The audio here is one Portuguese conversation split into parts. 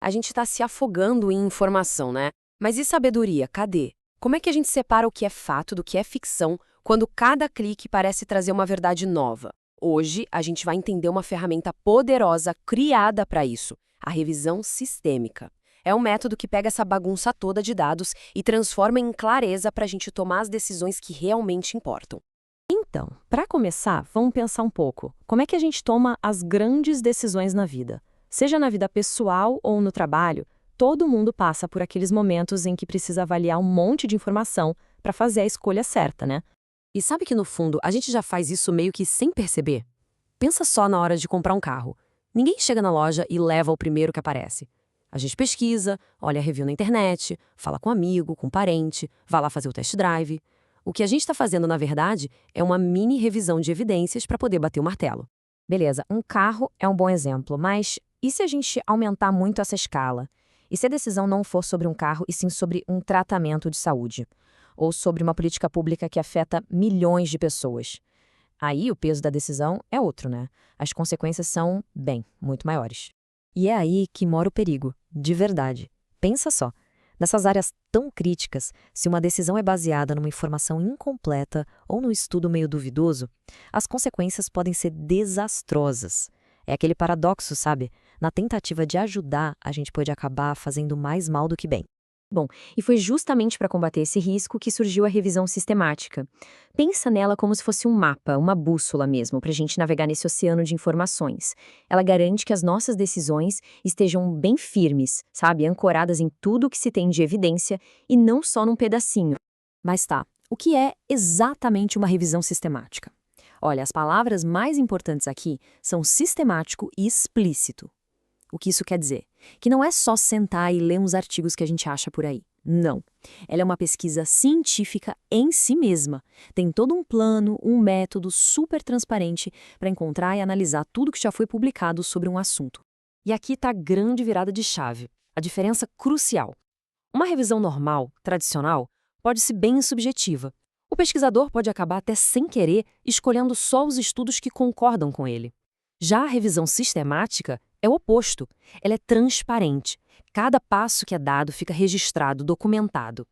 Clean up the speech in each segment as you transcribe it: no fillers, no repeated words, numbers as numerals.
A gente está se afogando em informação, né? Mas e sabedoria? Cadê? Como é que a gente separa o que é fato do que é ficção quando cada clique parece trazer uma verdade nova? Hoje, a gente vai entender uma ferramenta poderosa criada para isso, a revisão sistêmica. É um método que pega essa bagunça toda de dados e transforma em clareza para a gente tomar as decisões que realmente importam. Então, para começar, vamos pensar um pouco. Como é que a gente toma as grandes decisões na vida? Seja na vida pessoal ou no trabalho, todo mundo passa por aqueles momentos em que precisa avaliar um monte de informação para fazer a escolha certa, né? E sabe que, no fundo, a gente já faz isso meio que sem perceber? Pensa só na hora de comprar um carro. Ninguém chega na loja e leva o primeiro que aparece. A gente pesquisa, olha a review na internet, fala com um amigo, com um parente, vai lá fazer o test drive. O que a gente está fazendo, na verdade, é uma mini revisão de evidências para poder bater o martelo. Beleza, um carro é um bom exemplo, mas e se a gente aumentar muito essa escala? E se a decisão não for sobre um carro e sim sobre um tratamento de saúde? Ou sobre uma política pública que afeta milhões de pessoas? Aí o peso da decisão é outro, né? As consequências são, bem, muito maiores. E é aí que mora o perigo, de verdade. Pensa só. Nessas áreas tão críticas, se uma decisão é baseada numa informação incompleta ou num estudo meio duvidoso, as consequências podem ser desastrosas. É aquele paradoxo, sabe? Na tentativa de ajudar, a gente pode acabar fazendo mais mal do que bem. Bom, e foi justamente para combater esse risco que surgiu a revisão sistemática. Pensa nela como se fosse um mapa, uma bússola mesmo, para a gente navegar nesse oceano de informações. Ela garante que as nossas decisões estejam bem firmes, sabe, ancoradas em tudo o que se tem de evidência e não só num pedacinho. Mas tá, o que é exatamente uma revisão sistemática? Olha, as palavras mais importantes aqui são sistemático e explícito. O que isso quer dizer? Que não é só sentar e ler uns artigos que a gente acha por aí. Não. Ela é uma pesquisa científica em si mesma. Tem todo um plano, um método super transparente para encontrar e analisar tudo que já foi publicado sobre um assunto. E aqui está a grande virada de chave, a diferença crucial. Uma revisão normal, tradicional, pode ser bem subjetiva. O pesquisador pode acabar até sem querer escolhendo só os estudos que concordam com ele. Já a revisão sistemática é o oposto. Ela é transparente. Cada passo que é dado fica registrado, documentado.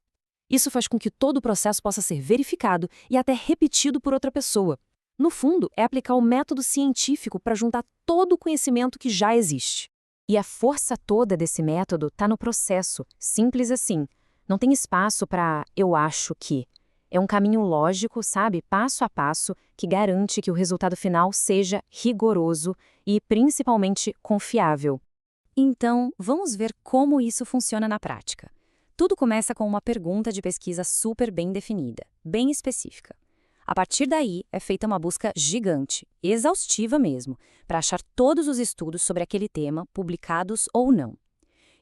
Isso faz com que todo o processo possa ser verificado e até repetido por outra pessoa. No fundo, é aplicar o método científico para juntar todo o conhecimento que já existe. E a força toda desse método está no processo, simples assim. Não tem espaço para "eu acho que". É um caminho lógico, sabe, passo a passo, que garante que o resultado final seja rigoroso e, principalmente, confiável. Então, vamos ver como isso funciona na prática. Tudo começa com uma pergunta de pesquisa super bem definida, bem específica. A partir daí, é feita uma busca gigante, exaustiva mesmo, para achar todos os estudos sobre aquele tema, publicados ou não.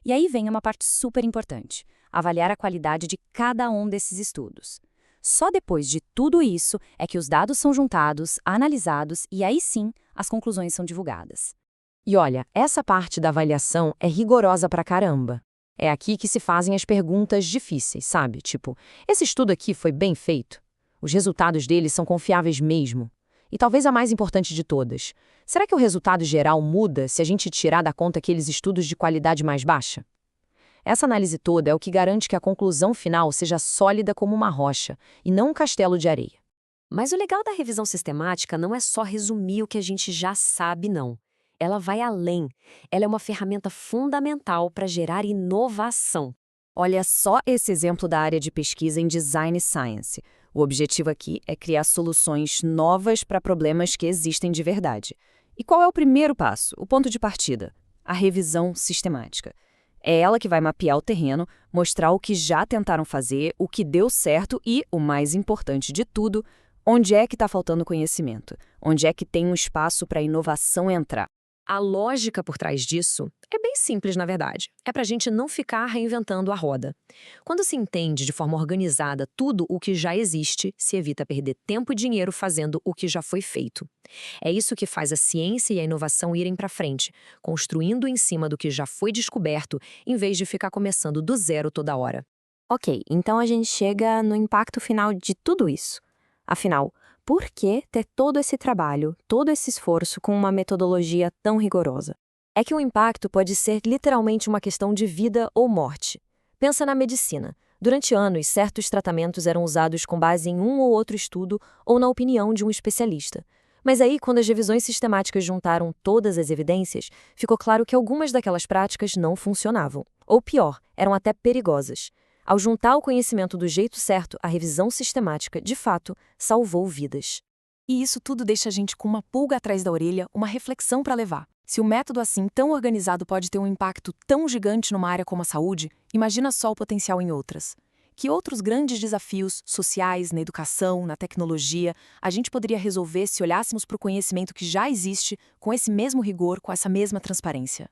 E aí vem uma parte super importante, avaliar a qualidade de cada um desses estudos. Só depois de tudo isso é que os dados são juntados, analisados e aí sim as conclusões são divulgadas. E olha, essa parte da avaliação é rigorosa pra caramba. É aqui que se fazem as perguntas difíceis, sabe? Tipo, esse estudo aqui foi bem feito? Os resultados dele são confiáveis mesmo? E talvez a mais importante de todas, será que o resultado geral muda se a gente tirar da conta aqueles estudos de qualidade mais baixa? Essa análise toda é o que garante que a conclusão final seja sólida como uma rocha, e não um castelo de areia. Mas o legal da revisão sistemática não é só resumir o que a gente já sabe, não. Ela vai além. Ela é uma ferramenta fundamental para gerar inovação. Olha só esse exemplo da área de pesquisa em Design Science. O objetivo aqui é criar soluções novas para problemas que existem de verdade. E qual é o primeiro passo, o ponto de partida? A revisão sistemática. É ela que vai mapear o terreno, mostrar o que já tentaram fazer, o que deu certo e, o mais importante de tudo, onde é que está faltando conhecimento, onde é que tem um espaço para a inovação entrar. A lógica por trás disso é bem simples, na verdade. É para a gente não ficar reinventando a roda. Quando se entende de forma organizada tudo o que já existe, se evita perder tempo e dinheiro fazendo o que já foi feito. É isso que faz a ciência e a inovação irem para frente, construindo em cima do que já foi descoberto, em vez de ficar começando do zero toda hora. Ok, então a gente chega no impacto final de tudo isso. Afinal, por que ter todo esse trabalho, todo esse esforço com uma metodologia tão rigorosa? é que o impacto pode ser literalmente uma questão de vida ou morte. Pensa na medicina. Durante anos, certos tratamentos eram usados com base em um ou outro estudo ou na opinião de um especialista. Mas aí, quando as revisões sistemáticas juntaram todas as evidências, ficou claro que algumas daquelas práticas não funcionavam. Ou pior, eram até perigosas. Ao juntar o conhecimento do jeito certo, a revisão sistemática, de fato, salvou vidas. E isso tudo deixa a gente com uma pulga atrás da orelha, uma reflexão para levar. Se o método assim tão organizado pode ter um impacto tão gigante numa área como a saúde, imagina só o potencial em outras. Que outros grandes desafios sociais, na educação, na tecnologia, a gente poderia resolver se olhássemos para o conhecimento que já existe com esse mesmo rigor, com essa mesma transparência?